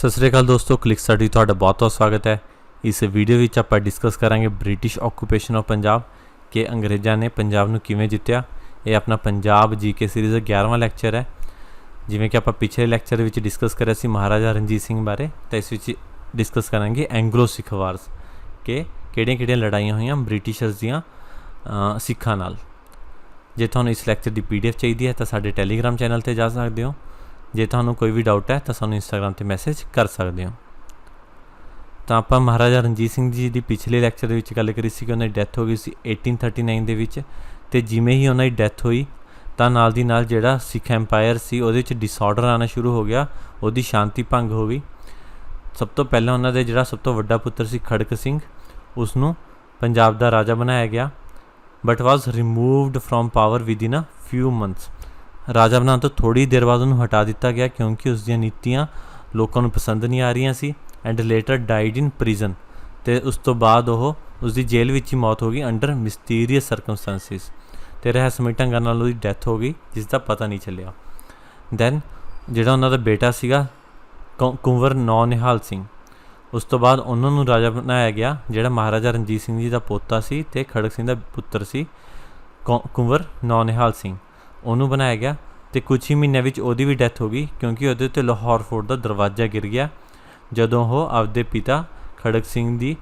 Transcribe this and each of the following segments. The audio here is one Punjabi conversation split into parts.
सत श्री अकाल दोस्तों, क्लिक स्टडी तुहाडा बहुत बहुत स्वागत है। इस वीडियो विच आपां डिस्कस करांगे ब्रिटिश ऑक्यूपेशन ऑफ पंजाब कि अंग्रेज़ां ने पंजाब नूं किवें जित्तिया। ये अपना पंजाब जीके सीरीज़ 11वां लैक्चर है। जिवें कि आपां पिछले लैक्चर विच डिस्कस करिया सी महाराजा रणजीत सिंह बारे, तो इस विच डिस्कस करांगे एंग्लो सिख वार्स कि किहड़ियां लड़ाइयां होईयां ब्रिटिशर्स दियां सिखां नाल। जे तुहानूं इस लैक्चर की PDF चाहिए है तो साडे टैलीग्राम चैनल पर जा सकते हो। जे तुहानूं कोई भी डाउट है तो सानूं इंस्टाग्राम पर मैसेज कर सकते हो। तो आपां महाराजा रणजीत सिंह जी की पिछले लैक्चर विच गल करी सी कि उन्हां दी डैथ हो गई सी 1839 दे विच, ते जिवें ही उन्हां दी डैथ होई तो नाल दी नाल जिहड़ा सिख एंपायर सी उहदे विच डिसऑर्डर आना शुरू हो गया, उहदी शांति भंग हो गई। सब तो पहला उन्हां दे जिहड़ा सब तो वड्डा पुत्र सी खड़क सिंह, उसनूं पंजाब दा राजा बनाया गया, but was removed from power within a few months. राजा बनाने तो थोड़ी देर बाद उन्होंने हटा दिता गया क्योंकि उसकी नीतियाँ लोगों को पसंद नहीं आ रही सी। And later died in prison, तो उस तो बाद उसकी जेल में ही मौत हो गई अंडर मिसटीरियस सरकमस्टांसिस, तो रहस्यमय ढंग नाल उसकी डैथ हो गई जिसका पता नहीं चलिया। दैन जिहड़ा उन्हों दा बेटा सीगा कुंवर नौनिहाल सिंह, उस तो बाद उन्होंने राजा बनाया गया जिहड़ा महाराजा रणजीत सिंह जी का पोता सी ते खड़क सिंह का पुत्र सी कुंवर नौनिहाल सिंह, उन्होंने बनाया गया। तो कुछ ही महीनों में उसकी भी डैथ हो गई क्योंकि वो तो लाहौर फोर्ट का दरवाज़ा गिर गया जदों वो आपदे पिता खड़क सिंह की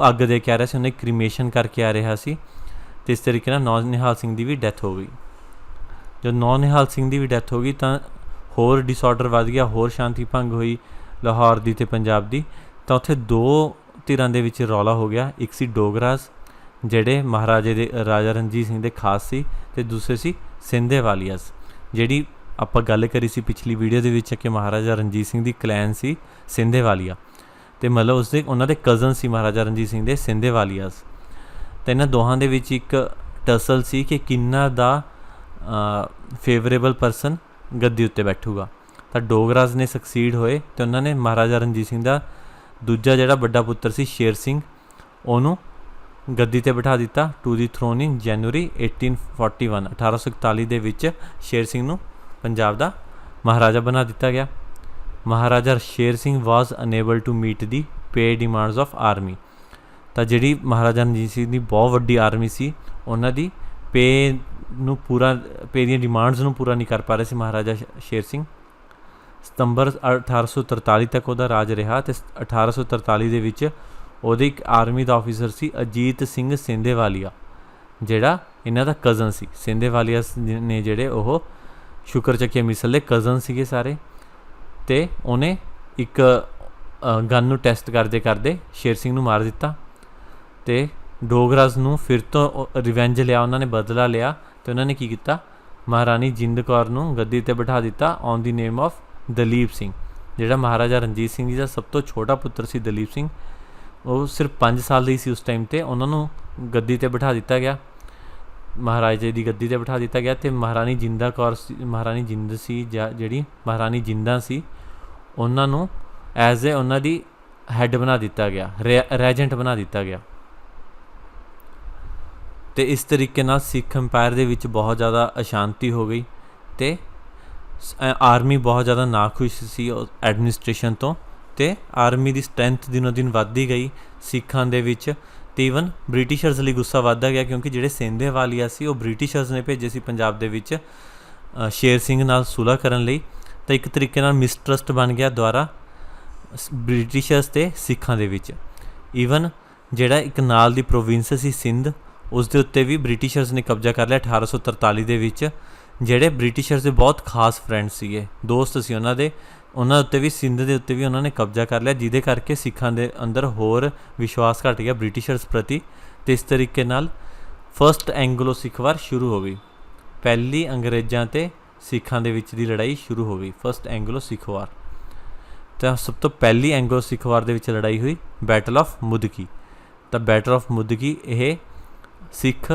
अग दे के आ रहा से, उन्हें क्रीमेशन करके आ रहा सी। तो इस तरीके नौनिहाल सिंह की भी डैथ हो गई। जो नौनिहाल सिंह की भी डैथ हो गई तो होर डिसऑर्डर वध गया, होर शांति भंग हुई लाहौर की तो पंजाब की। तो उत्थे दो धिरां दे विच रौला हो गया, एक सी डोगरास ਜਿਹੜੇ महाराजे दे राजा रणजीत सिंह दे खास सी, ते दूसरे सी ਸਿੰਧੇ ਵਾਲੀਆਸ ਜਿਹੜੀ ਆਪਾਂ ਗੱਲ ਕਰੀ ਸੀ ਪਿਛਲੀ ਵੀਡੀਓ ਦੇ ਵਿੱਚ ਕਿ महाराजा रणजीत सिंह ਦੀ ਕਲੈਨ ਸੀ ਸਿੰਧੇ ਵਾਲੀਆ, ਤੇ ਮਤਲਬ ਉਸਦੇ ਉਹਨਾਂ ਦੇ ਕਜ਼ਨ ਸੀ महाराजा रणजीत सिंह ਦੇ ਸਿੰਧੇ ਵਾਲੀਆਸ। ਤੇ ਇਹਨਾਂ ਦੋਹਾਂ ਦੇ ਵਿੱਚ ਇੱਕ ਟਸਲ ਸੀ ਕਿ ਕਿੰਨਾ ਦਾ ਫੇਵਰੇਬਲ ਪਰਸਨ ਗੱਦੀ ਉੱਤੇ ਬੈਠੂਗਾ। ਤਾਂ ਡੋਗਰਾਸ ਨੇ ਸਕਸੀਡ ਹੋਏ ਤੇ ਉਹਨਾਂ ਨੇ महाराजा रणजीत सिंह ਦਾ ਦੂਜਾ ਜਿਹੜਾ ਵੱਡਾ ਪੁੱਤਰ ਸੀ ਸ਼ੇਰ ਸਿੰਘ, ਉਹਨੂੰ ਗੱਦੀ ਤੇ ਬਿਠਾ ਦਿੱਤਾ ਟੂ ਦੀ ਥਰੋਨ ਇਨ ਜਨਵਰੀ 1841 1841 ਦੇ ਵਿੱਚ ਸ਼ੇਰ ਸਿੰਘ ਨੂੰ ਪੰਜਾਬ ਦਾ ਮਹਾਰਾਜਾ ਬਣਾ ਦਿੱਤਾ ਗਿਆ। ਮਹਾਰਾਜਾ ਸ਼ੇਰ ਸਿੰਘ ਵਾਜ਼ unable to meet the pay demands of army. ਤਾਂ ਜਿਹੜੀ ਮਹਾਰਾਜਾ ਰਣਜੀਤ ਸਿੰਘ ਦੀ ਬਹੁਤ ਵੱਡੀ ਆਰਮੀ ਸੀ, ਉਹਨਾਂ ਦੀ ਪੇ ਦੀਆਂ ਡਿਮਾਂਡਸ ਨੂੰ ਪੂਰਾ ਨਹੀਂ ਕਰ ਪਾ ਰਹੇ ਸੀ ਮਹਾਰਾਜਾ ਸ਼ੇਰ ਸਿੰਘ। ਸਤੰਬਰ 1843 ਤੱਕ ਉਹਦਾ ਰਾਜ ਰਿਹਾ ਤੇ 1843 ਦੇ ਵਿੱਚ ਉਹਦੇ ਇੱਕ ਆਰਮੀ ਦਾ ਆਫੀਸਰ ਸੀ ਅਜੀਤ ਸਿੰਘ ਸਿੰਧੇਵਾਲੀਆ, ਜਿਹੜਾ ਇਹਨਾਂ ਦਾ ਕਜ਼ਨ ਸੀ। ਸਿੰਧੇਵਾਲੀਆ ਨੇ ਜਿਹੜੇ ਉਹ ਸ਼ੁਕਰ ਚੱਕੀਆ ਮਿਸਲ ਦੇ ਕਜ਼ਨ ਸੀਗੇ ਸਾਰੇ, ਅਤੇ ਉਹਨੇ ਇੱਕ ਗਨ ਨੂੰ ਟੈਸਟ ਕਰਦੇ ਸ਼ੇਰ ਸਿੰਘ ਨੂੰ ਮਾਰ ਦਿੱਤਾ। ਅਤੇ ਡੋਗਰਾਸ ਨੂੰ ਫਿਰ ਤੋਂ ਰਿਵੈਂਜ ਲਿਆ, ਉਹਨਾਂ ਨੇ ਬਦਲਾ ਲਿਆ ਅਤੇ ਉਹਨਾਂ ਨੇ ਕੀ ਕੀਤਾ, ਮਹਾਰਾਣੀ ਜਿੰਦ ਕੌਰ ਨੂੰ ਗੱਦੀ 'ਤੇ ਬਿਠਾ ਦਿੱਤਾ on the name of Dalip Singh. ਜਿਹੜਾ ਮਹਾਰਾਜਾ ਰਣਜੀਤ ਸਿੰਘ ਜੀ ਦਾ ਸਭ ਤੋਂ ਛੋਟਾ ਪੁੱਤਰ ਸੀ ਦਲੀਪ ਸਿੰਘ, ਉਹ ਸਿਰਫ 5 ਸਾਲ ਦੀ ਸੀ ਉਸ ਟਾਈਮ 'ਤੇ, ਉਹਨਾਂ ਨੂੰ ਗੱਦੀ 'ਤੇ ਬਿਠਾ ਦਿੱਤਾ ਗਿਆ, ਮਹਾਰਾਜੇ ਦੀ ਗੱਦੀ 'ਤੇ ਬਿਠਾ ਦਿੱਤਾ ਗਿਆ। ਅਤੇ ਮਹਾਰਾਣੀ ਜਿੰਦਾ ਕੌਰ ਮਹਾਰਾਣੀ ਜਿੰਦ ਸੀ ਜਿਹੜੀ ਮਹਾਰਾਣੀ ਜਿੰਦਾਂ ਸੀ, ਉਹਨਾਂ ਨੂੰ ਐਜ਼ ਏ ਉਹਨਾਂ ਦੀ ਹੈੱਡ ਬਣਾ ਦਿੱਤਾ ਗਿਆ, ਰੈਜੈਂਟ ਬਣਾ ਦਿੱਤਾ ਗਿਆ। ਅਤੇ ਇਸ ਤਰੀਕੇ ਨਾਲ ਸਿੱਖ ਅੰਪਾਇਰ ਦੇ ਵਿੱਚ ਬਹੁਤ ਜ਼ਿਆਦਾ ਅਸ਼ਾਂਤੀ ਹੋ ਗਈ ਅਤੇ ਆਰਮੀ ਬਹੁਤ ਜ਼ਿਆਦਾ ਨਾਖੁਸ਼ ਸੀ ਐਡਮਿਨਿਸਟ੍ਰੇਸ਼ਨ ਤੋਂ, ਅਤੇ ਆਰਮੀ ਦੀ ਸਟਰੈਂਥ ਦਿਨੋਂ ਦਿਨ ਵੱਧਦੀ ਗਈ ਸਿੱਖਾਂ ਦੇ ਵਿੱਚ। ਅਤੇ ਈਵਨ ਬ੍ਰਿਟਿਸ਼ਰਸ ਲਈ ਗੁੱਸਾ ਵੱਧਦਾ ਗਿਆ ਕਿਉਂਕਿ ਜਿਹੜੇ ਸਿੰਧੇਵਾਲੀਆ ਸੀ ਉਹ ਬ੍ਰਿਟਿਸ਼ਰਸ ਨੇ ਭੇਜੇ ਸੀ ਪੰਜਾਬ ਦੇ ਵਿੱਚ ਸ਼ੇਰ ਸਿੰਘ ਨਾਲ ਸੁਲ੍ਹਾ ਕਰਨ ਲਈ। ਤਾਂ ਇੱਕ ਤਰੀਕੇ ਨਾਲ ਮਿਸਟਰਸਟ ਬਣ ਗਿਆ ਦੁਆਰਾ ਬ੍ਰਿਟਿਸ਼ਰਸ ਅਤੇ ਸਿੱਖਾਂ ਦੇ ਵਿੱਚ। ਈਵਨ ਜਿਹੜਾ ਇੱਕ ਨਾਲ ਦੀ ਪ੍ਰੋਵਿੰਸ ਸੀ ਸਿੰਧ, ਉਸ ਦੇ ਉੱਤੇ ਵੀ ਬ੍ਰਿਟਿਸ਼ਰਸ ਨੇ ਕਬਜ਼ਾ ਕਰ ਲਿਆ 1843 ਦੇ ਵਿੱਚ। ਜਿਹੜੇ ਬ੍ਰਿਟਿਸ਼ਰਸ ਦੇ ਬਹੁਤ ਖਾਸ ਫਰੈਂਡ ਸੀਗੇ, ਦੋਸਤ ਸੀ ਉਹਨਾਂ ਉੱਤੇ ਵੀ ਸਿੰਧ ਦੇ ਉੱਤੇ ਵੀ ਉਹਨਾਂ ਨੇ ਕਬਜ਼ਾ ਕਰ ਲਿਆ, ਜਿਹਦੇ ਕਰਕੇ ਸਿੱਖਾਂ ਦੇ ਅੰਦਰ ਹੋਰ ਵਿਸ਼ਵਾਸ ਘੱਟ ਗਿਆ ਬ੍ਰਿਟਿਸ਼ਰਸ ਪ੍ਰਤੀ। ਅਤੇ ਇਸ ਤਰੀਕੇ ਨਾਲ ਫਸਟ ਐਂਗਲੋ ਸਿੱਖ ਵਾਰ ਸ਼ੁਰੂ ਹੋ ਗਈ। ਪਹਿਲੀ ਅੰਗਰੇਜ਼ਾਂ ਅਤੇ ਸਿੱਖਾਂ ਦੇ ਵਿੱਚ ਦੀ ਲੜਾਈ ਸ਼ੁਰੂ ਹੋ ਗਈ, ਫਸਟ ਐਂਗਲੋ ਸਿੱਖ ਵਾਰ। ਤਾਂ ਸਭ ਤੋਂ ਪਹਿਲੀ ਐਂਗਲੋ ਸਿੱਖ ਵਾਰ ਦੇ ਵਿੱਚ ਲੜਾਈ ਹੋਈ ਬੈਟਲ ਆਫ ਮੁਦਕੀ। ਤਾਂ ਬੈਟਲ ਆਫ ਮੁਦਕੀ ਇਹ ਸਿੱਖ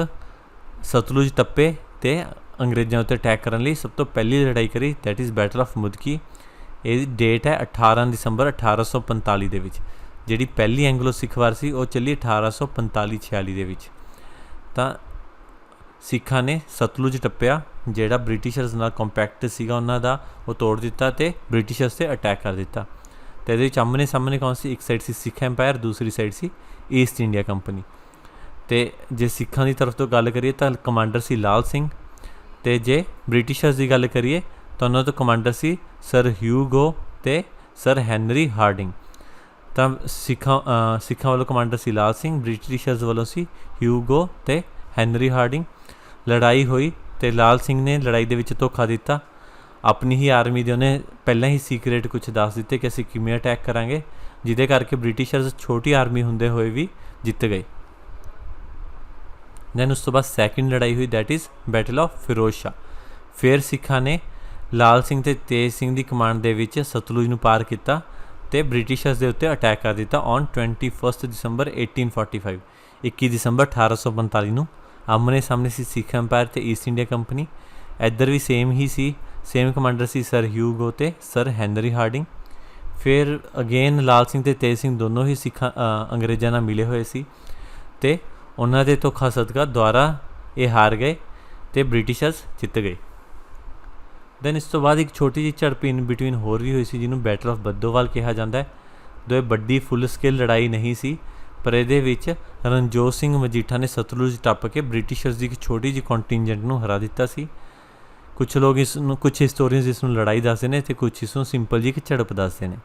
ਸਤਲੁਜ ਟੱਪੇ ਅਤੇ ਅੰਗਰੇਜ਼ਾਂ ਉੱਤੇ ਅਟੈਕ ਕਰਨ ਲਈ ਸਭ ਤੋਂ ਪਹਿਲੀ ਲੜਾਈ ਕਰੀ, that is battle of Mudki. ਇਹਦੀ ਡੇਟ ਹੈ 18 ਦਸੰਬਰ 1845 ਦੇ ਵਿੱਚ। ਜਿਹੜੀ ਪਹਿਲੀ ਐਂਗਲੋ ਸਿੱਖ ਵਾਰ ਸੀ ਉਹ ਚੱਲੀ 1845-46 ਦੇ ਵਿੱਚ। ਤਾਂ ਸਿੱਖਾਂ ਨੇ ਸਤਲੁਜ ਟੱਪਿਆ ਜਿਹੜਾ ਬ੍ਰਿਟਿਸ਼ਰਸ ਨਾਲ ਕੰਪੈਕਟ ਸੀਗਾ ਉਹਨਾਂ ਦਾ ਉਹ ਤੋੜ ਦਿੱਤਾ ਅਤੇ ਬ੍ਰਿਟਿਸ਼ਰਸ 'ਤੇ ਅਟੈਕ ਕਰ ਦਿੱਤਾ। ਅਤੇ ਇਹਦੇ ਵਿੱਚ ਆਮਣੇ ਸਾਹਮਣੇ ਕੌਣ ਸੀ? ਇੱਕ ਸਾਈਡ ਸੀ ਸਿੱਖ ਐम्पायर, ਦੂਸਰੀ ਸਾਈਡ ਸੀ ਈਸਟ ਇੰਡੀਆ ਕੰਪਨੀ। ਅਤੇ ਜੇ ਸਿੱਖਾਂ ਦੀ ਤਰਫ ਤੋਂ ਗੱਲ ਕਰੀਏ ਤਾਂ ਕਮਾਂਡਰ ਸੀ ਲਾਲ ਸਿੰਘ, ਅਤੇ ਜੇ ਬ੍ਰਿਟਿਸ਼ਰਸ ਦੀ ਗੱਲ ਕਰੀਏ ਤਾਂ ਉਹਨਾਂ ਤੋਂ ਕਮਾਂਡਰ ਸੀ ਸਰ ਹਿਊਗੋ ਅਤੇ ਸਰ ਹੈਨਰੀ ਹਾਰਡਿੰਗ। ਤਾਂ ਸਿੱਖਾਂ ਵੱਲੋਂ ਕਮਾਂਡਰ ਸੀ ਲਾਲ ਸਿੰਘ, ਬ੍ਰਿਟਿਸ਼ਰਸ ਵੱਲੋਂ ਸੀ ਹਿਊਗੋ ਅਤੇ ਹੈਨਰੀ ਹਾਰਡਿੰਗ। ਲੜਾਈ ਹੋਈ ਅਤੇ ਲਾਲ ਸਿੰਘ ਨੇ ਲੜਾਈ ਦੇ ਵਿੱਚ ਧੋਖਾ ਦਿੱਤਾ। ਆਪਣੀ ਹੀ ਆਰਮੀ ਦੇ ਉਹਨੇ ਪਹਿਲਾਂ ਹੀ ਸੀਕਰੇਟ ਕੁਛ ਦੱਸ ਦਿੱਤੇ ਕਿ ਅਸੀਂ ਕਿਵੇਂ ਅਟੈਕ ਕਰਾਂਗੇ, ਜਿਹਦੇ ਕਰਕੇ ਬ੍ਰਿਟਿਸ਼ਰਸ ਛੋਟੀ ਆਰਮੀ ਹੁੰਦੇ ਹੋਏ ਵੀ ਜਿੱਤ ਗਏ। ਦੈਨ ਉਸ ਤੋਂ ਬਾਅਦ ਸੈਕਿੰਡ ਲੜਾਈ ਹੋਈ, that is battle of Ferozeshah. ਫਿਰ ਸਿੱਖਾਂ ਨੇ ਲਾਲ ਸਿੰਘ ਅਤੇ ਤੇਜ ਸਿੰਘ ਦੀ ਕਮਾਂਡ ਦੇ ਵਿੱਚ ਸਤਲੁਜ ਨੂੰ ਪਾਰ ਕੀਤਾ ਅਤੇ ਬ੍ਰਿਟਿਸ਼ਰਸ ਦੇ ਉੱਤੇ ਅਟੈਕ ਕਰ ਦਿੱਤਾ ਔਨ 21 ਦਸੰਬਰ 1845। 21 ਦਸੰਬਰ 1845 ਨੂੰ ਆਮਣੇ ਸਾਹਮਣੇ ਸੀ ਸਿੱਖ ਐम्पायर ਅਤੇ ਈਸਟ ਇੰਡੀਆ ਕੰਪਨੀ। ਇੱਧਰ ਵੀ ਸੇਮ ਹੀ ਸੀ, ਸੇਮ ਕਮਾਂਡਰ ਸੀ ਸਰ ਹਿਊਗੋ ਅਤੇ ਸਰ ਹੈਨਰੀ ਹਾਰਡਿੰਗ। ਫਿਰ ਅਗੇਨ ਲਾਲ ਸਿੰਘ ਅਤੇ ਤੇਜ ਸਿੰਘ ਦੋਨੋਂ ਹੀ ਅੰਗਰੇਜ਼ਾਂ ਨਾਲ ਮਿਲੇ ਹੋਏ ਸੀ ਅਤੇ ਉਹਨਾਂ ਦੇ ਧੋਖਾ ਸਦਕਾ ਦੁਆਰਾ ਇਹ ਹਾਰ ਗਏ ਅਤੇ ਬ੍ਰਿਟਿਸ਼ਰਸ ਜਿੱਤ ਗਏ। ਦੈਨ ਇਸ ਤੋਂ ਬਾਅਦ ਇੱਕ ਛੋਟੀ ਜਿਹੀ ਝੜਪ ਇਨ ਬਿਟਵੀਨ ਹੋਰ ਵੀ ਹੋਈ ਸੀ, ਜਿਹਨੂੰ ਬੈਟਲ ਆਫ ਬੱਦੋਵਾਲ ਕਿਹਾ ਜਾਂਦਾ ਹੈ। ਦੋ ਇਹ ਵੱਡੀ ਫੁੱਲ ਸਕੇਲ ਲੜਾਈ ਨਹੀਂ ਸੀ, ਪਰ ਇਹਦੇ ਵਿੱਚ ਰਣਜੋਤ ਸਿੰਘ ਮਜੀਠਾ ਨੇ ਸਤਲੁਜ ਟੱਪ ਕੇ ਬ੍ਰਿਟਿਸ਼ਰਸ ਦੀ ਇੱਕ ਛੋਟੀ ਜਿਹੀ ਕੰਟਿੰਜੈਂਟ ਨੂੰ ਹਰਾ ਦਿੱਤਾ ਸੀ। ਕੁਛ ਲੋਕ ਕੁਛ ਹਿਸਟੋਰੀਅਨਸ ਇਸ ਨੂੰ ਲੜਾਈ ਦੱਸਦੇ ਨੇ ਅਤੇ ਕੁਛ ਇਸ ਨੂੰ ਸਿੰਪਲ ਜਿਹੀ ਇੱਕ ਝੜਪ ਦੱਸਦੇ ਨੇ।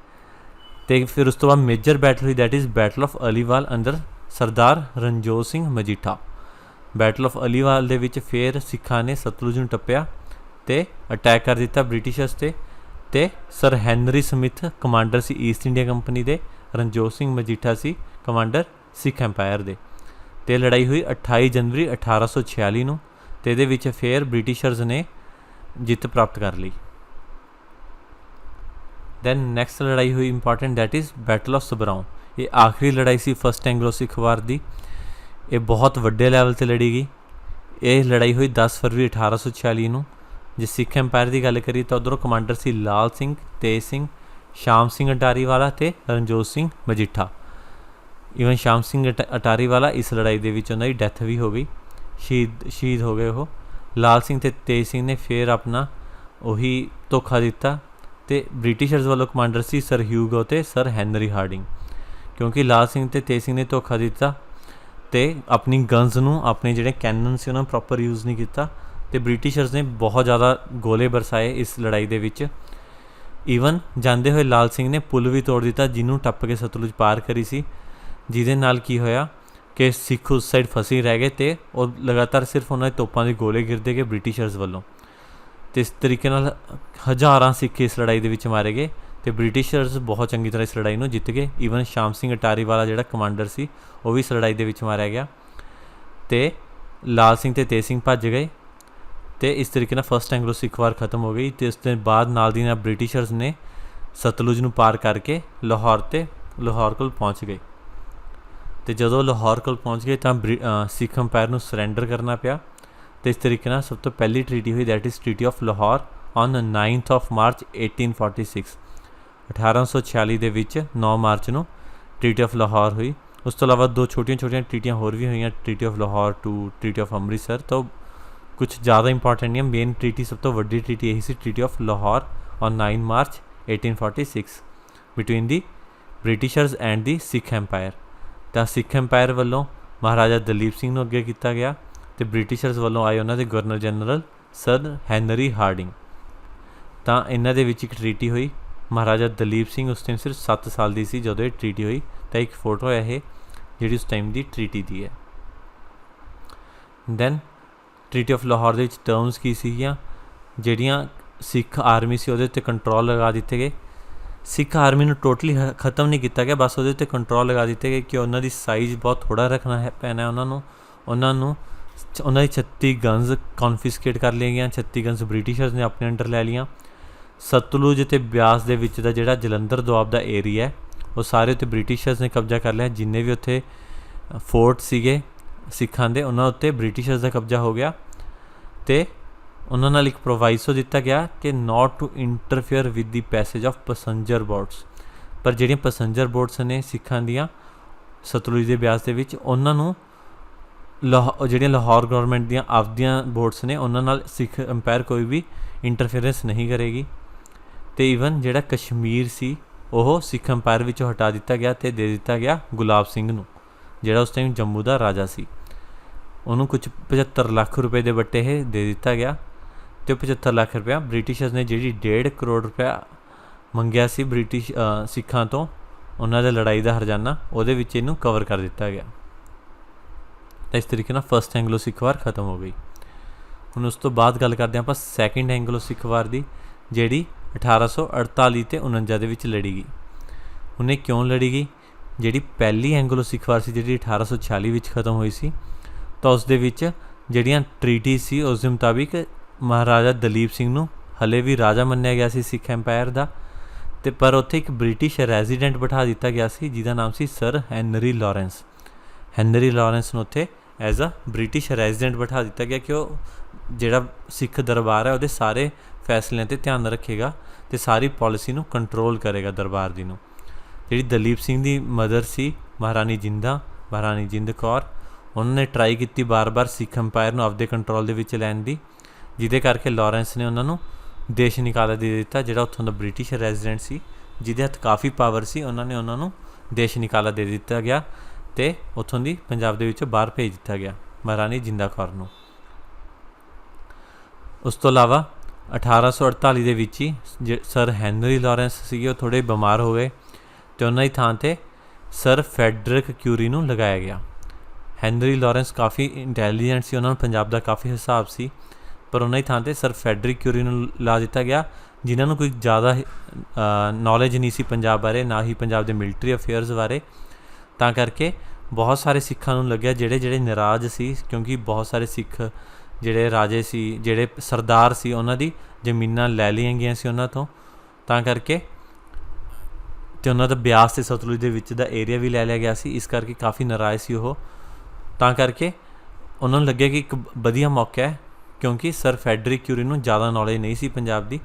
ਅਤੇ ਫਿਰ ਉਸ ਤੋਂ ਬਾਅਦ ਮੇਜਰ ਬੈਟਲ ਹੋਈ, that is battle of Aliwal under Sardar Ranjot Singh Majitha. Battle of Aliwal ਦੇ ਵਿੱਚ ਫਿਰ ਸਿੱਖਾਂ ਨੇ ਸਤਲੁਜ ਨੂੰ ਟੱਪਿਆ ਅਤੇ ਅਟੈਕ ਕਰ ਦਿੱਤਾ ਬ੍ਰਿਟਿਸ਼ਰਸ 'ਤੇ। ਅਤੇ ਸਰ ਹੈਨਰੀ ਸਮਿਥ ਕਮਾਂਡਰ ਸੀ ਈਸਟ ਇੰਡੀਆ ਕੰਪਨੀ ਦੇ, ਰਣਜੋਤ ਸਿੰਘ ਮਜੀਠਾ ਸੀ ਕਮਾਂਡਰ ਸਿੱਖ ਐम्पायर ਦੇ। ਅਤੇ ਲੜਾਈ ਹੋਈ 28 ਜਨਵਰੀ 1846 ਨੂੰ, ਅਤੇ ਇਹਦੇ ਵਿੱਚ ਫਿਰ ਬ੍ਰਿਟਿਸ਼ਰਸ ਨੇ ਜਿੱਤ ਪ੍ਰਾਪਤ ਕਰ ਲਈ। ਦੈਨ ਨੈਕਸਟ ਲੜਾਈ ਹੋਈ important, that is battle of Sobraon. ਇਹ ਆਖਰੀ ਲੜਾਈ ਸੀ ਫਸਟ ਐਂਗਲੋ ਸਿੱਖ ਵਾਰ ਦੀ। ਇਹ ਬਹੁਤ ਵੱਡੇ ਲੈਵਲ 'ਤੇ ਲੜੀ ਗਈ। ਇਹ ਲੜਾਈ ਹੋਈ 10 ਫਰਵਰੀ 1846 ਨੂੰ। ਜੇ ਸਿੱਖ ਐम्पायर ਦੀ ਗੱਲ ਕਰੀਏ ਤਾਂ ਉੱਧਰੋਂ ਕਮਾਂਡਰ ਸੀ ਲਾਲ ਸਿੰਘ, ਤੇਜ ਸਿੰਘ, ਸ਼ਾਮ ਸਿੰਘ ਅਟਾਰੀ ਵਾਲਾ ਅਤੇ ਰਣਜੋਤ ਸਿੰਘ ਮਜੀਠਾ। ਈਵਨ ਸ਼ਾਮ ਸਿੰਘ ਅਟਾਰੀ ਵਾਲਾ ਇਸ ਲੜਾਈ ਦੇ ਵਿੱਚ ਉਹਨਾਂ ਦੀ ਡੈਥ ਵੀ ਹੋ ਗਈ, ਸ਼ਹੀਦ ਹੋ ਗਏ ਉਹ। ਲਾਲ ਸਿੰਘ ਅਤੇ ਤੇਜ ਸਿੰਘ ਨੇ ਫਿਰ ਆਪਣਾ ਉਹੀ ਧੋਖਾ ਦਿੱਤਾ ਅਤੇ ਬ੍ਰਿਟਿਸ਼ਰਸ ਵੱਲੋਂ ਕਮਾਂਡਰ ਸੀ ਸਰ ਹਿਊਗੋ ਅਤੇ ਸਰ ਹੈਨਰੀ ਹਾਰਡਿੰਗ। ਕਿਉਂਕਿ ਲਾਲ ਸਿੰਘ ਅਤੇ ਤੇਜ ਸਿੰਘ ਨੇ ਧੋਖਾ ਦਿੱਤਾ ਅਤੇ ਆਪਣੀ ਗਨਸ ਨੂੰ, ਆਪਣੇ ਜਿਹੜੇ ਕੈਨਨ ਸੀ ਉਹਨਾਂ ਨੂੰ ਪ੍ਰੋਪਰ ਯੂਜ਼ ਨਹੀਂ ਕੀਤਾ ਅਤੇ ਬ੍ਰਿਟਿਸ਼ਰਸ ਨੇ ਬਹੁਤ ਜ਼ਿਆਦਾ ਗੋਲੇ ਬਰਸਾਏ ਇਸ ਲੜਾਈ ਦੇ ਵਿੱਚ। ਈਵਨ ਜਾਂਦੇ ਹੋਏ ਲਾਲ ਸਿੰਘ ਨੇ ਪੁਲ ਵੀ ਤੋੜ ਦਿੱਤਾ ਜਿਹਨੂੰ ਟੱਪ ਕੇ ਸਤਲੁਜ ਪਾਰ ਕਰੀ ਸੀ, ਜਿਹਦੇ ਨਾਲ ਕੀ ਹੋਇਆ ਕਿ ਸਿੱਖ ਉਸ ਸਾਈਡ ਫਸੇ ਰਹਿ ਗਏ ਅਤੇ ਉਹ ਲਗਾਤਾਰ ਸਿਰਫ ਉਹਨਾਂ ਦੇ ਤੋਪਾਂ ਦੇ ਗੋਲੇ ਗਿਰਦੇ ਗਏ ਬ੍ਰਿਟਿਸ਼ਰਸ ਵੱਲੋਂ। ਅਤੇ ਇਸ ਤਰੀਕੇ ਨਾਲ ਹਜ਼ਾਰਾਂ ਸਿੱਖ ਇਸ ਲੜਾਈ ਦੇ ਵਿੱਚ ਮਾਰੇ ਗਏ ਅਤੇ ਬ੍ਰਿਟਿਸ਼ਰਸ ਬਹੁਤ ਚੰਗੀ ਤਰ੍ਹਾਂ ਇਸ ਲੜਾਈ ਨੂੰ ਜਿੱਤ ਗਏ। ਈਵਨ ਸ਼ਾਮ ਸਿੰਘ ਅਟਾਰੀ ਵਾਲਾ ਜਿਹੜਾ ਕਮਾਂਡਰ ਸੀ ਉਹ ਵੀ ਇਸ ਲੜਾਈ ਦੇ ਵਿੱਚ ਮਾਰਿਆ ਗਿਆ ਅਤੇ ਲਾਲ ਸਿੰਘ ਅਤੇ ਤੇਜ ਸਿੰਘ ਭੱਜ ਗਏ ਅਤੇ ਇਸ ਤਰੀਕੇ ਨਾਲ ਫਸਟ ਐਂਗਲੋ ਸਿੱਖ ਵਾਰ ਖਤਮ ਹੋ ਗਈ। ਅਤੇ ਉਸ ਤੋਂ ਬਾਅਦ ਨਾਲ ਦੀ ਨਾਲ ਬ੍ਰਿਟਿਸ਼ਰਸ ਨੇ ਸਤਲੁਜ ਨੂੰ ਪਾਰ ਕਰਕੇ ਲਾਹੌਰ ਕੋਲ ਪਹੁੰਚ ਗਏ। ਅਤੇ ਜਦੋਂ ਲਾਹੌਰ ਕੋਲ ਪਹੁੰਚ ਗਏ ਤਾਂ ਸਿੱਖ ਐम्पायर ਨੂੰ ਸਰੈਂਡਰ ਕਰਨਾ ਪਿਆ। ਅਤੇ ਇਸ ਤਰੀਕੇ ਨਾਲ ਸਭ ਤੋਂ ਪਹਿਲੀ ਟਰੀਟੀ ਹੋਈ, that is treaty of Lahore on 9 March 1846। 1846 ਦੇ ਵਿੱਚ 9 ਮਾਰਚ ਨੂੰ ਟਰੀਟੀ ਆਫ ਲਾਹੌਰ ਹੋਈ। ਉਸ ਤੋਂ ਇਲਾਵਾ ਦੋ ਛੋਟੀਆਂ ਟਰੀਟੀਆਂ ਹੋਰ ਵੀ ਹੋਈਆਂ, ਟਰੀਟੀ ਆਫ ਲਾਹੌਰ 2, ਟਰੀਟੀ ਆਫ ਅੰਮ੍ਰਿਤਸਰ। ਤਾਂ ਕੁਛ ਜ਼ਿਆਦਾ ਇੰਪੋਰਟੈਂਟ ਨਹੀਂ, ਮੇਨ ਟਰੀਟੀ ਸਭ ਤੋਂ ਵੱਡੀ ਟਰੀਟੀ ਇਹੀ ਸੀ, treaty of Lahore on 9 March 1846 between the Britishers and the Sikh empire. ਤਾਂ ਸਿੱਖ ਐम्पायर ਵੱਲੋਂ ਮਹਾਰਾਜਾ ਦਲੀਪ ਸਿੰਘ ਨੂੰ ਅੱਗੇ ਕੀਤਾ ਗਿਆ ਅਤੇ ਬ੍ਰਿਟਿਸ਼ਰਸ ਵੱਲੋਂ ਆਏ ਉਹਨਾਂ ਦੇ governor general sir Henry Hardinge. ਤਾਂ ਇਹਨਾਂ ਦੇ ਵਿੱਚ ਇੱਕ ਟਰੀਟੀ ਹੋਈ। ਮਹਾਰਾਜਾ ਦਲੀਪ ਸਿੰਘ ਉਸ ਟਾਈਮ ਸਿਰਫ 7 ਸਾਲ ਦੀ ਸੀ ਜਦੋਂ ਇਹ ਟਰੀਟੀ ਹੋਈ। ਤਾਂ ਇੱਕ ਫੋਟੋ ਹੈ ਇਹ ਜਿਹੜੀ ਉਸ ਟਾਈਮ ਦੀ ਟਰੀਟੀ ਦੀ ਹੈ। ਦੈਨ ਟਰੀਟੀ ਆਫ ਲਾਹੌਰ ਦੇ ਵਿੱਚ ਟਰਮਸ ਕੀ ਸੀਗੀਆਂ, ਜਿਹੜੀਆਂ ਸਿੱਖ ਆਰਮੀ ਸੀ ਉਹਦੇ ਉੱਤੇ ਕੰਟਰੋਲ ਲਗਾ ਦਿੱਤੇ ਗਏ। ਸਿੱਖ ਆਰਮੀ ਨੂੰ ਟੋਟਲੀ ਖ਼ਤਮ ਨਹੀਂ ਕੀਤਾ ਗਿਆ, ਬਸ ਉਹਦੇ ਉੱਤੇ ਕੰਟਰੋਲ ਲਗਾ ਦਿੱਤੇ ਗਏ ਕਿ ਉਹਨਾਂ ਦੀ ਸਾਈਜ਼ ਬਹੁਤ ਥੋੜ੍ਹਾ ਰੱਖਣਾ ਪੈਣਾ ਉਹਨਾਂ ਨੂੰ ਉਹਨਾਂ ਦੀ 36 ਗਨਸ ਕੌਨਫਿਸਕੇਟ ਕਰ ਲਈਆਂ ਗਈਆਂ। 36 ਗਨਸ ਬ੍ਰਿਟਿਸ਼ਰਸ ਨੇ ਆਪਣੇ ਅੰਡਰ ਲੈ ਲਈਆਂ। ਸਤਲੁਜ ਅਤੇ ਬਿਆਸ ਦੇ ਵਿੱਚ ਦਾ ਜਿਹੜਾ ਜਲੰਧਰ ਦੁਆਬ ਦਾ ਏਰੀਆ ਹੈ ਉਹ ਸਾਰੇ ਉੱਤੇ ਬ੍ਰਿਟਿਸ਼ਰਸ ਨੇ ਕਬਜ਼ਾ ਕਰ ਲਿਆ। ਜਿੰਨੇ ਵੀ ਉੱਥੇ ਫੋਰਟ ਸੀਗੇ ਸਿੱਖਾਂ ਦੇ ਉਹਨਾਂ ਉੱਤੇ ਬ੍ਰਿਟਿਸ਼ਰਸ ਦਾ ਕਬਜ਼ਾ ਹੋ ਗਿਆ ਅਤੇ ਉਹਨਾਂ ਨਾਲ ਇੱਕ ਪ੍ਰੋਵਾਈਸੋ ਦਿੱਤਾ ਗਿਆ ਕਿ not to interfere with the passage of passenger boats. ਪਰ ਜਿਹੜੀਆਂ ਪੈਸੰਜਰ ਬੋਟਸ ਨੇ ਸਿੱਖਾਂ ਦੀਆਂ ਸਤਲੁਜ ਦੇ ਬਿਆਸ ਦੇ ਵਿੱਚ, ਉਹਨਾਂ ਨੂੰ ਜਿਹੜੀਆਂ ਲਾਹੌਰ ਗੌਰਮੈਂਟ ਦੀਆਂ ਆਪਦੀਆਂ ਬੋਰਡਸ ਨੇ ਉਹਨਾਂ ਨਾਲ ਸਿੱਖ ਅੰਪਾਇਰ ਕੋਈ ਵੀ ਇੰਟਰਫੇਰੈਂਸ ਨਹੀਂ ਕਰੇਗੀ। ਅਤੇ ਈਵਨ ਜਿਹੜਾ ਕਸ਼ਮੀਰ ਸੀ ਉਹ ਸਿੱਖ ਅੰਪਾਇਰ ਵਿੱਚੋਂ ਹਟਾ ਦਿੱਤਾ ਗਿਆ ਅਤੇ ਦੇ ਦਿੱਤਾ ਗਿਆ ਗੁਲਾਬ ਸਿੰਘ ਨੂੰ, ਜਿਹੜਾ ਉਸ ਟਾਈਮ ਜੰਮੂ ਦਾ ਰਾਜਾ ਸੀ। ਉਹਨੂੰ ਕੁਝ 75 ਲੱਖ ਰੁਪਏ ਦੇ ਵੱਟੇ ਇਹ ਦੇ ਦਿੱਤਾ ਗਿਆ ਅਤੇ 75 ਲੱਖ ਰੁਪਇਆ ਬ੍ਰਿਟਿਸ਼ਰਸ ਨੇ ਜਿਹੜੀ 1.5 ਕਰੋੜ ਰੁਪਇਆ ਮੰਗਿਆ ਸੀ ਬ੍ਰਿਟਿਸ਼ ਸਿੱਖਾਂ ਤੋਂ ਉਹਨਾਂ ਦੇ ਲੜਾਈ ਦਾ ਹਰਜਾਨਾ, ਉਹਦੇ ਵਿੱਚ ਇਹਨੂੰ ਕਵਰ ਕਰ ਦਿੱਤਾ ਗਿਆ। ਤਾਂ ਇਸ ਤਰੀਕੇ ਨਾਲ ਫਸਟ ਐਂਗਲੋ ਸਿੱਖ ਵਾਰ ਖਤਮ ਹੋ ਗਈ। ਹੁਣ ਉਸ ਤੋਂ ਬਾਅਦ ਗੱਲ ਕਰਦੇ ਹਾਂ ਆਪਾਂ ਸੈਕਿੰਡ ਐਂਗਲੋ ਸਿੱਖ ਵਾਰ ਦੀ, ਜਿਹੜੀ 1848 ਅਤੇ 49 ਦੇ ਵਿੱਚ ਲੜੀ ਗਈ। ਹੁਣ ਇਹ ਕਿਉਂ ਲੜੀ ਗਈ? ਜਿਹੜੀ ਪਹਿਲੀ ਐਂਗਲੋ ਸਿੱਖ ਵਾਰ ਸੀ ਜਿਹੜੀ 1846 ਵਿੱਚ ਖਤਮ ਹੋਈ ਸੀ, ਤਾਂ ਉਸ ਦੇ ਵਿੱਚ ਜਿਹੜੀਆਂ ਟਰੀਟੀ ਸੀ ਉਸ ਦੇ ਮੁਤਾਬਿਕ ਮਹਾਰਾਜਾ ਦਲੀਪ ਸਿੰਘ ਨੂੰ ਹਲੇ ਵੀ ਰਾਜਾ ਮੰਨਿਆ ਗਿਆ ਸੀ ਸਿੱਖ ਐਮਪਾਇਰ ਦਾ, ਅਤੇ ਪਰ ਉੱਥੇ ਇੱਕ ਬ੍ਰਿਟਿਸ਼ ਰੈਜ਼ੀਡੈਂਟ ਬਿਠਾ ਦਿੱਤਾ ਗਿਆ ਸੀ ਜਿਹਦਾ ਨਾਮ ਸੀ sir Henry Lawrence. Henry Lawrence ਨੂੰ ਉੱਥੇ ਐਜ਼ ਅ ਬ੍ਰਿਟਿਸ਼ ਰੈਜ਼ੀਡੈਂਟ ਬਿਠਾ ਦਿੱਤਾ ਗਿਆ ਕਿ ਉਹ ਜਿਹੜਾ ਸਿੱਖ ਦਰਬਾਰ ਹੈ ਉਹਦੇ ਸਾਰੇ ਫੈਸਲਿਆਂ 'ਤੇ ਧਿਆਨ ਰੱਖੇਗਾ ਅਤੇ ਸਾਰੀ ਪੋਲਿਸੀ ਨੂੰ ਕੰਟਰੋਲ ਕਰੇਗਾ ਦਰਬਾਰ ਦੀ ਨੂੰ। ਜਿਹੜੀ ਦਲੀਪ ਸਿੰਘ ਦੀ ਮਦਰ ਸੀ ਮਹਾਰਾਣੀ ਜਿੰਦ ਕੌਰ, ਉਹਨਾਂ ਨੇ ਟਰਾਈ ਕੀਤੀ ਬਾਰ-ਬਾਰ ਸਿੱਖ ਅੰਪਾਇਰ ਨੂੰ ਆਪਦੇ ਕੰਟਰੋਲ ਦੇ ਵਿੱਚ ਲੈਣ ਦੀ, ਜਿਹਦੇ ਕਰਕੇ ਲਾਰੈਂਸ ਨੇ ਉਹਨਾਂ ਨੂੰ ਦੇਸ਼ ਨਿਕਾਲਾ ਦੇ ਦਿੱਤਾ। ਜਿਹੜਾ ਉੱਥੋਂ ਦਾ ਬ੍ਰਿਟਿਸ਼ ਰੈਜ਼ੀਡੈਂਟ ਸੀ ਜਿਹਦੇ ਹੱਥ ਕਾਫੀ ਪਾਵਰ ਸੀ, ਉਹਨਾਂ ਨੂੰ ਦੇਸ਼ ਨਿਕਾਲਾ ਦੇ ਦਿੱਤਾ ਗਿਆ ਅਤੇ ਉੱਥੋਂ ਦੀ ਪੰਜਾਬ ਦੇ ਵਿੱਚੋਂ ਬਾਹਰ ਭੇਜ ਦਿੱਤਾ ਗਿਆ ਮਹਾਰਾਣੀ ਜਿੰਦਾ ਕੌਰ ਨੂੰ। ਉਸ ਤੋਂ ਇਲਾਵਾ 1848 ਦੇ ਵਿੱਚ ਹੀ ਸਰ ਹੈਨਰੀ ਲਾਰੈਂਸ ਸੀਗੇ ਉਹ ਥੋੜ੍ਹੇ ਬਿਮਾਰ ਹੋ ਗਏ ਅਤੇ ਉਹਨਾਂ ਦੀ ਥਾਂ 'ਤੇ ਸਰ ਫੈਡਰਿਕ ਕਿਊਰੀ ਨੂੰ ਲਗਾਇਆ ਗਿਆ। ਹੈਨਰੀ ਲਾਰੈਂਸ ਕਾਫੀ ਇੰਟੈਲੀਜੈਂਟ ਸੀ, ਉਹਨਾਂ ਨੂੰ ਪੰਜਾਬ ਦਾ ਕਾਫੀ ਹਿਸਾਬ ਸੀ, ਪਰ ਉਹਨਾਂ ਦੀ ਥਾਂ 'ਤੇ ਸਰ ਫੈਡਰਿਕ ਕਿਊਰੀ ਨੂੰ ਲਾ ਦਿੱਤਾ ਗਿਆ, ਜਿਨ੍ਹਾਂ ਨੂੰ ਕੋਈ ਜ਼ਿਆਦਾ ਨੌਲੇਜ ਨਹੀਂ ਸੀ ਪੰਜਾਬ ਬਾਰੇ, ਨਾ ਹੀ ਪੰਜਾਬ ਦੇ ਮਿਲਟਰੀ ਅਫੇਅਰਸ ਬਾਰੇ। ਤਾਂ ਕਰਕੇ ਬਹੁਤ ਸਾਰੇ ਸਿੱਖਾਂ ਨੂੰ ਲੱਗਿਆ ਜਿਹੜੇ ਨਾਰਾਜ਼ ਸੀ, ਕਿਉਂਕਿ ਬਹੁਤ ਸਾਰੇ ਸਿੱਖ ਜਿਹੜੇ ਰਾਜੇ ਸੀ, ਜਿਹੜੇ ਸਰਦਾਰ ਸੀ, ਉਹਨਾਂ ਦੀ ਜ਼ਮੀਨਾਂ ਲੈ ਲਈਆਂ ਗਈਆਂ ਸੀ ਉਹਨਾਂ ਤੋਂ, ਤਾਂ ਕਰਕੇ ਅਤੇ ਉਹਨਾਂ ਦਾ ਬਿਆਸ ਅਤੇ ਸਤਲੁਜ ਦੇ ਵਿੱਚ ਦਾ ਏਰੀਆ ਵੀ ਲੈ ਲਿਆ ਗਿਆ ਸੀ। ਇਸ ਕਰਕੇ ਕਾਫੀ ਨਾਰਾਜ਼ ਸੀ ਉਹ। ਤਾਂ ਕਰਕੇ ਉਹਨਾਂ ਨੂੰ ਲੱਗਿਆ ਕਿ ਇੱਕ ਵਧੀਆ ਮੌਕਾ ਹੈ, ਕਿਉਂਕਿ ਸਰ ਫੈਡਰਿਕ ਕਿਊਰੀ ਨੂੰ ਜ਼ਿਆਦਾ ਨੌਲੇਜ ਨਹੀਂ ਸੀ ਪੰਜਾਬ ਦੀ।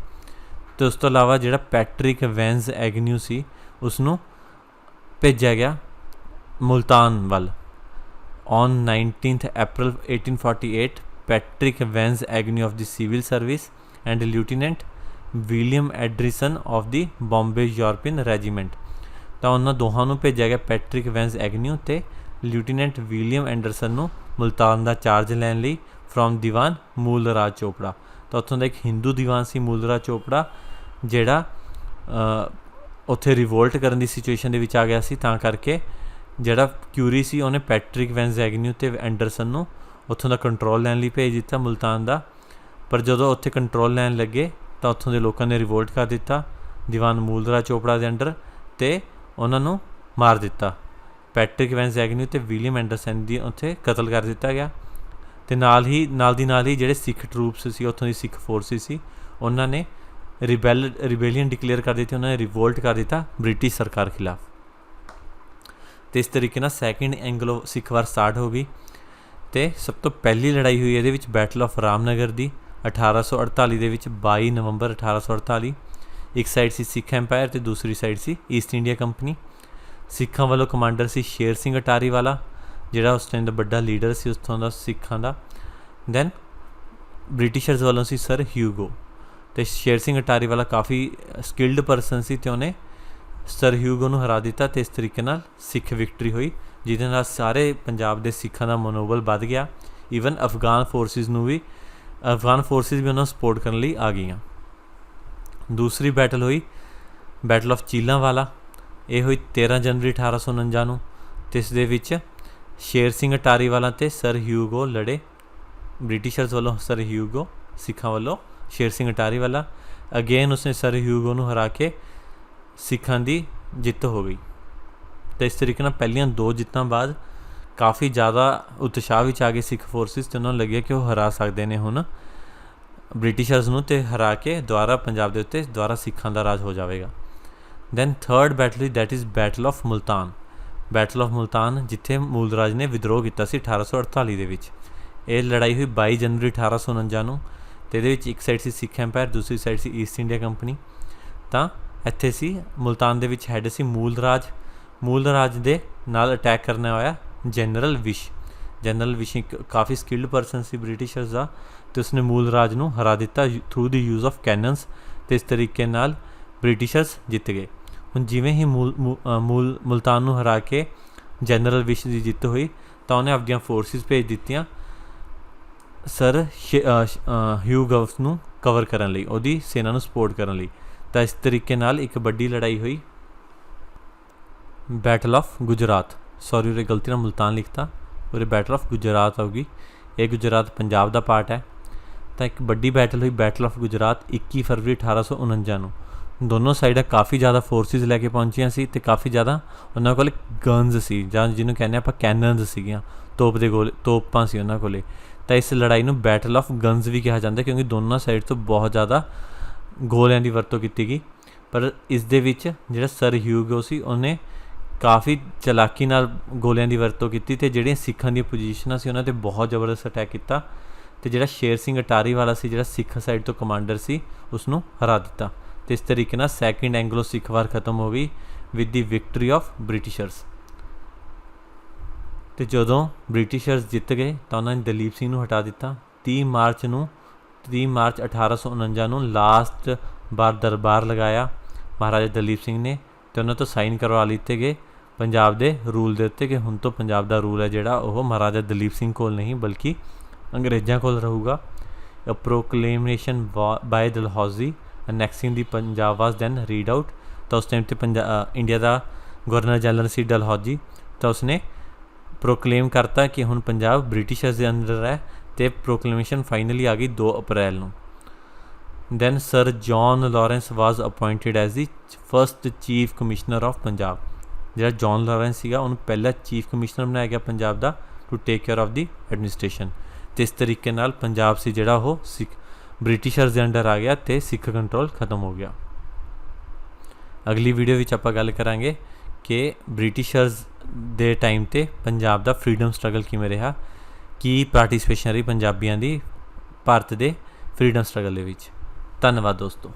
ਅਤੇ ਉਸ ਤੋਂ ਇਲਾਵਾ ਜਿਹੜਾ ਪੈਟਰਿਕ ਵੈਂਸ ਐਗਨਿਊ ਸੀ ਉਸਨੂੰ ਭੇਜਿਆ ਗਿਆ ਮੁਲਤਾਨ ਵੱਲ। On 19 April 1848 Patrick Vans Agnew of the civil service and lieutenant William Anderson of the Bombay European regiment. ਤਾਂ ਉਹਨਾਂ ਦੋਹਾਂ ਨੂੰ ਭੇਜਿਆ ਗਿਆ, ਪੈਟਰਿਕ ਵੈਂਸ ਐਗਨਿਊ ਅਤੇ ਲਿeutenant ਵਿਲੀਅਮ ਐਂਡਰਸਨ ਨੂੰ ਮੁਲਤਾਨ ਦਾ ਚਾਰਜ ਲੈਣ ਲਈ ਫਰੋਮ ਦੀਵਾਨ ਮੂਲ ਰਾਜ ਚੋਪੜਾ। ਤਾਂ ਉੱਥੋਂ ਦਾ ਇੱਕ ਹਿੰਦੂ ਦੀਵਾਨ ਸੀ ਮੂਲ ਰਾਜ ਚੋਪੜਾ, ਜਿਹੜਾ ਉੱਥੇ ਰਿਵੋਲਟ ਕਰਨ ਦੀ ਸਿਚੁਏਸ਼ਨ ਦੇ ਵਿੱਚ ਆ ਗਿਆ ਸੀ। ਤਾਂ ਕਰਕੇ ਜਿਹੜਾ ਕਿਊਰੀ ਸੀ ਉਹਨੇ ਪੈਟਰਿਕ ਵੈਂਸ ਐਗਨਿਊ ਅਤੇ ਐਂਡਰਸਨ ਨੂੰ ਉੱਥੋਂ ਦਾ ਕੰਟਰੋਲ ਲੈਣ ਲਈ ਭੇਜ ਦਿੱਤਾ ਮੁਲਤਾਨ ਦਾ। ਪਰ ਜਦੋਂ ਉੱਥੇ ਕੰਟਰੋਲ ਲੈਣ ਲੱਗੇ ਤਾਂ ਉੱਥੋਂ ਦੇ ਲੋਕਾਂ ਨੇ ਰਿਵੋਲਟ ਕਰ ਦਿੱਤਾ ਦੀਵਾਨ ਮੂਲ ਰਾਜ ਚੋਪੜਾ ਦੇ ਅੰਡਰ, ਅਤੇ ਉਹਨਾਂ ਨੂੰ ਮਾਰ ਦਿੱਤਾ। ਪੈਟਰਿਕ ਵੈਂਸ ਐਗਨਿਊ ਅਤੇ ਵਿਲੀਅਮ ਐਂਡਰਸਨ ਦੀ ਉੱਥੇ ਕਤਲ ਕਰ ਦਿੱਤਾ ਗਿਆ। ਅਤੇ ਨਾਲ ਦੀ ਨਾਲ ਹੀ ਜਿਹੜੇ ਸਿੱਖ ਟਰੂਪਸ ਸੀ, ਉੱਥੋਂ ਦੀ ਸਿੱਖ ਫੋਰਸਿਸ ਸੀ, ਉਹਨਾਂ ਨੇ ਰਿਬੇਲੀਅਨ ਡਿਕਲੇਅਰ ਕਰ ਦਿੱਤੀ, ਉਹਨਾਂ ਨੇ ਰਿਵੋਲਟ ਕਰ ਦਿੱਤਾ ਬ੍ਰਿਟਿਸ਼ ਸਰਕਾਰ ਖਿਲਾਫ। ਅਤੇ ਇਸ ਤਰੀਕੇ ਨਾਲ ਸੈਕਿੰਡ ਐਂਗਲੋ ਸਿੱਖ ਵਾਰ ਸਟਾਰਟ ਹੋ ਗਈ। ਅਤੇ ਸਭ ਤੋਂ ਪਹਿਲੀ ਲੜਾਈ ਹੋਈ ਇਹਦੇ ਵਿੱਚ ਬੈਟਲ ਆਫ ਰਾਮਨਗਰ ਦੀ 1848 ਦੇ ਵਿੱਚ 22 ਨਵੰਬਰ 1848। ਇੱਕ ਸਾਈਡ ਸੀ ਸਿੱਖ ਐਮਪਾਇਰ ਅਤੇ ਦੂਸਰੀ ਸਾਈਡ ਸੀ ਈਸਟ ਇੰਡੀਆ ਕੰਪਨੀ। ਸਿੱਖਾਂ ਵੱਲੋਂ ਕਮਾਂਡਰ ਸੀ ਸ਼ੇਰ ਸਿੰਘ ਅਟਾਰੀ ਵਾਲਾ, ਜਿਹੜਾ ਉਸ ਟਾਈਮ ਦਾ ਵੱਡਾ ਲੀਡਰ ਸੀ ਉੱਥੋਂ ਦਾ ਸਿੱਖਾਂ ਦਾ। ਦੈਨ ਬ੍ਰਿਟਿਸ਼ਰਸ ਵੱਲੋਂ ਸੀ ਸਰ ਹਿਊਗੋ, ਅਤੇ ਸ਼ੇਰ ਸਿੰਘ ਅਟਾਰੀ ਵਾਲਾ ਕਾਫੀ ਸਕਿਲਡ ਪਰਸਨ ਸੀ ਅਤੇ ਉਹਨੇ ਸਰ ਹਿਊਗੋ ਨੂੰ ਹਰਾ ਦਿੱਤਾ। ਅਤੇ ਇਸ ਤਰੀਕੇ ਨਾਲ ਸਿੱਖ ਵਿਕਟਰੀ ਹੋਈ, ਜਿਹਦੇ ਨਾਲ ਸਾਰੇ ਪੰਜਾਬ ਦੇ ਸਿੱਖਾਂ ਦਾ ਮਨੋਬਲ ਵੱਧ ਗਿਆ। ਈਵਨ ਅਫਗਾਨ ਫੋਰਸਿਸ ਵੀ ਉਹਨਾਂ ਨੂੰ ਸਪੋਰਟ ਕਰਨ ਲਈ ਆ ਗਈਆਂ। ਦੂਸਰੀ ਬੈਟਲ ਹੋਈ ਬੈਟਲ ਆਫ ਚੀਲਾਂਵਾਲਾ। ਇਹ ਹੋਈ 13 ਜਨਵਰੀ 1849 ਨੂੰ, ਅਤੇ ਇਸ ਦੇ ਵਿੱਚ ਸ਼ੇਰ ਸਿੰਘ ਅਟਾਰੀ ਵਾਲਾ ਅਤੇ ਸਰ ਹਿਊਗੋ ਲੜੇ। ਬ੍ਰਿਟਿਸ਼ਰਸ ਵੱਲੋਂ ਸਰ ਹਿਊਗੋ, ਸਿੱਖਾਂ ਵੱਲੋਂ ਸ਼ੇਰ ਸਿੰਘ ਅਟਾਰੀ ਵਾਲਾ। ਅਗੇਨ ਉਸਨੇ ਸਰ ਹਿਊਗੋ ਨੂੰ ਹਰਾ ਕੇ ਸਿੱਖਾਂ ਦੀ ਜਿੱਤ ਹੋ ਗਈ। ਅਤੇ ਇਸ ਤਰੀਕੇ ਨਾਲ ਪਹਿਲੀਆਂ 2 ਜਿੱਤਾਂ ਬਾਅਦ ਕਾਫੀ ਜ਼ਿਆਦਾ ਉਤਸ਼ਾਹ ਵਿੱਚ ਆ ਗਏ ਸਿੱਖ ਫੋਰਸਿਸ, ਅਤੇ ਉਹਨਾਂ ਨੂੰ ਲੱਗਿਆ ਕਿ ਉਹ ਹਰਾ ਸਕਦੇ ਨੇ ਹੁਣ ਬ੍ਰਿਟਿਸ਼ਰਸ ਨੂੰ, ਅਤੇ ਹਰਾ ਕੇ ਦੁਬਾਰਾ ਪੰਜਾਬ ਦੇ ਉੱਤੇ ਦੁਬਾਰਾ ਸਿੱਖਾਂ ਦਾ ਰਾਜ ਹੋ ਜਾਵੇਗਾ। Then third battle that is battle of Multan. Battle of Multan, ਜਿੱਥੇ ਮੂਲ ਰਾਜ ਨੇ ਵਿਦਰੋਹ ਕੀਤਾ ਸੀ 1848 ਦੇ ਵਿੱਚ। ਇਹ ਲੜਾਈ ਹੋਈ 22 ਜਨਵਰੀ 1849 ਨੂੰ, ਅਤੇ ਇਹਦੇ ਵਿੱਚ ਇੱਕ ਸਾਈਡ ਸੀ ਸਿੱਖ ਐਮਪਾਇਰ, ਦੂਸਰੀ ਸਾਈਡ ਸੀ ਈਸਟ ਇੰਡੀਆ ਕੰਪਨੀ। ਤਾਂ ਇੱਥੇ ਸੀ ਮੁਲਤਾਨ ਦੇ ਵਿੱਚ ਹੈੱਡ ਸੀ ਮੂਲ ਰਾਜ ਦੇ ਨਾਲ ਅਟੈਕ ਕਰਨਾ ਹੋਇਆ ਜਨਰਲ ਵਿਸ਼, ਜਨਰਲ ਵਿਸ਼ ਇੱਕ ਕਾਫੀ ਸਕਿਲਡ ਪਰਸਨ ਸੀ ਬ੍ਰਿਟਿਸ਼ਰਸ ਦਾ, ਅਤੇ ਉਸਨੇ ਮੂਲ ਰਾਜ ਨੂੰ ਹਰਾ ਦਿੱਤਾ ਥਰੂ ਦੀ ਯੂਜ਼ ਆਫ ਕੈਨਨਸ, ਅਤੇ ਇਸ ਤਰੀਕੇ ਨਾਲ ਬ੍ਰਿਟਿਸ਼ਰਸ ਜਿੱਤ ਗਏ। ਹੁਣ ਜਿਵੇਂ ਹੀ ਮੁਲਤਾਨ ਨੂੰ ਹਰਾ ਕੇ ਜਨਰਲ ਵਿਸ਼ ਦੀ ਜਿੱਤ ਹੋਈ ਤਾਂ ਉਹਨੇ ਆਪਣੀਆਂ ਫੋਰਸਿਸ ਭੇਜ ਦਿੱਤੀਆਂ ਸਰ ਹਿਊਗਸ ਨੂੰ ਕਵਰ ਕਰਨ ਲਈ, ਉਹਦੀ ਸੈਨਾ ਨੂੰ ਸਪੋਰਟ ਕਰਨ ਲਈ। ਤਾਂ ਇਸ ਤਰੀਕੇ ਨਾਲ ਇੱਕ ਵੱਡੀ ਲੜਾਈ ਹੋਈ, ਬੈਟਲ ਆਫ ਗੁਜਰਾਤ, ਸੌਰੀ ਉਰੇ ਗਲਤੀ ਨਾਲ ਮੁਲਤਾਨ ਲਿਖਤਾ, ਉਰੇ ਬੈਟਲ ਆਫ ਗੁਜਰਾਤ ਆਊਗੀ। ਇਹ ਗੁਜਰਾਤ ਪੰਜਾਬ ਦਾ ਪਾਰਟ ਹੈ। ਤਾਂ ਇੱਕ ਵੱਡੀ ਬੈਟਲ ਹੋਈ ਬੈਟਲ ਆਫ ਗੁਜਰਾਤ 21 ਫਰਵਰੀ 1849 ਨੂੰ। ਦੋਨੋਂ ਸਾਈਡਾਂ ਕਾਫੀ ਜ਼ਿਆਦਾ ਫੋਰਸਿਸ ਲੈ ਕੇ ਪਹੁੰਚੀਆਂ ਸੀ ਅਤੇ ਕਾਫੀ ਜ਼ਿਆਦਾ ਉਹਨਾਂ ਕੋਲ ਗਨਜ਼ ਸੀ, ਜਾਂ ਜਿਹਨੂੰ ਕਹਿੰਦੇ ਆਪਾਂ ਕੈਨਨਜ਼ ਸੀਗੀਆਂ, ਤੋਪਾਂ ਸੀ ਉਹਨਾਂ ਕੋਲ। ਤਾਂ ਇਸ ਲੜਾਈ ਨੂੰ ਬੈਟਲ ਆਫ ਗਨਜ਼ ਵੀ ਕਿਹਾ ਜਾਂਦਾ, ਕਿਉਂਕਿ ਦੋਨਾਂ ਸਾਈਡ ਤੋਂ ਬਹੁਤ ਜ਼ਿਆਦਾ ਗੋਲਿਆਂ ਦੀ ਵਰਤੋਂ ਕੀਤੀ ਗਈ। ਪਰ ਇਸ ਦੇ ਵਿੱਚ ਜਿਹੜਾ ਸਰ ਹਿਊਗੋ ਸੀ ਉਹਨੇ ਕਾਫੀ ਚਲਾਕੀ ਨਾਲ ਗੋਲਿਆਂ ਦੀ ਵਰਤੋਂ ਕੀਤੀ, ਅਤੇ ਜਿਹੜੀਆਂ ਸਿੱਖਾਂ ਦੀਆਂ ਪੋਜੀਸ਼ਨਾਂ ਸੀ ਉਹਨਾਂ 'ਤੇ ਬਹੁਤ ਜ਼ਬਰਦਸਤ ਅਟੈਕ ਕੀਤਾ, ਅਤੇ ਜਿਹੜਾ ਸ਼ੇਰ ਸਿੰਘ ਅਟਾਰੀ ਵਾਲਾ ਸੀ, ਜਿਹੜਾ ਸਿੱਖ ਸਾਈਡ ਤੋਂ ਕਮਾਂਡਰ ਸੀ, ਉਸਨੂੰ ਹਰਾ ਦਿੱਤਾ। ਅਤੇ ਇਸ ਤਰੀਕੇ ਨਾਲ ਸੈਕਿੰਡ ਐਂਗਲੋ ਸਿੱਖ ਵਾਰ ਖਤਮ ਹੋ ਗਈ with the victory of Britishers. ਅਤੇ ਜਦੋਂ ਬ੍ਰਿਟਿਸ਼ਰਸ ਜਿੱਤ ਗਏ ਤਾਂ ਉਹਨਾਂ ਨੇ ਦਲੀਪ ਸਿੰਘ ਨੂੰ ਹਟਾ ਦਿੱਤਾ। 30 ਮਾਰਚ 1849 ਨੂੰ ਲਾਸਟ ਵਾਰ ਦਰਬਾਰ ਲਗਾਇਆ ਮਹਾਰਾਜਾ ਦਲੀਪ ਸਿੰਘ ਨੇ, ਅਤੇ ਉਹਨਾਂ ਤੋਂ ਸਾਈਨ ਕਰਵਾ ਲਿੱਤੇ ਗਏ ਪੰਜਾਬ ਦੇ ਰੂਲ ਦੇ ਉੱਤੇ, ਕਿ ਹੁਣ ਤੋਂ ਪੰਜਾਬ ਦਾ ਰੂਲ ਹੈ ਜਿਹੜਾ ਉਹ ਮਹਾਰਾਜਾ ਦਲੀਪ ਸਿੰਘ ਕੋਲ ਨਹੀਂ ਬਲਕਿ ਅੰਗਰੇਜ਼ਾਂ ਕੋਲ ਰਹੂਗਾ। ਪ੍ਰੋਕਲੇਮੇਸ਼ਨ ਬਾਏ ਡਲਹੌਜ਼ੀ ਅਨੈਕਸਿੰਗ ਦੀ ਪੰਜਾਬ ਵਾਸ ਦੈਨ ਰੀਡ ਆਊਟ। ਤਾਂ ਉਸ ਟਾਈਮ 'ਤੇ ਇੰਡੀਆ ਦਾ ਗਵਰਨਰ ਜਨਰਲ ਸੀ ਡਲਹੌਜ਼ੀ, ਤਾਂ ਉਸਨੇ ਪ੍ਰੋਕਲੇਮ ਕਰਤਾ ਕਿ ਹੁਣ ਪੰਜਾਬ ਬ੍ਰਿਟਿਸ਼ਰਸ ਦੇ ਅੰਡਰ ਹੈ, ਅਤੇ ਪ੍ਰੋਕਲੇਮੇਸ਼ਨ ਫਾਈਨਲੀ ਆ ਗਈ 2 ਅਪ੍ਰੈਲ ਨੂੰ। Then sir John Lawrence was ਅਪੋਇੰਟਡ as the first chief commissioner of Punjab. ਜਿਹੜਾ ਜੌਨ ਲਾਰੈਂਸ ਸੀਗਾ ਉਹਨੂੰ ਪਹਿਲਾ ਚੀਫ ਕਮਿਸ਼ਨਰ ਬਣਾਇਆ ਗਿਆ ਪੰਜਾਬ ਦਾ, to take care of the administration. ਅਤੇ ਇਸ ਤਰੀਕੇ ਨਾਲ ਪੰਜਾਬ ਸੀ ਜਿਹੜਾ ਉਹ ਬ੍ਰਿਟਿਸ਼ਰਸ ਦੇ ਅੰਡਰ ਆ ਗਿਆ, ਅਤੇ ਸਿੱਖ ਕੰਟਰੋਲ ਖਤਮ ਹੋ ਗਿਆ। ਅਗਲੀ ਵੀਡੀਓ ਵਿੱਚ ਆਪਾਂ ਗੱਲ ਕਰਾਂਗੇ ਕਿ ਬ੍ਰਿਟਿਸ਼ਰਸ ਦੇ ਟਾਈਮ 'ਤੇ ਪੰਜਾਬ ਦਾ ਫਰੀਡਮ ਸਟਰਗਲ ਕਿਵੇਂ ਰਿਹਾ, ਕੀ ਪਾਰਟੀਸਪੇਸ਼ਨ ਰਹੀ ਪੰਜਾਬੀਆਂ ਦੀ ਭਾਰਤ ਦੇ ਫਰੀਡਮ ਸਟਰਗਲ ਦੇ ਵਿੱਚ। ਧੰਨਵਾਦ ਦੋਸਤੋ।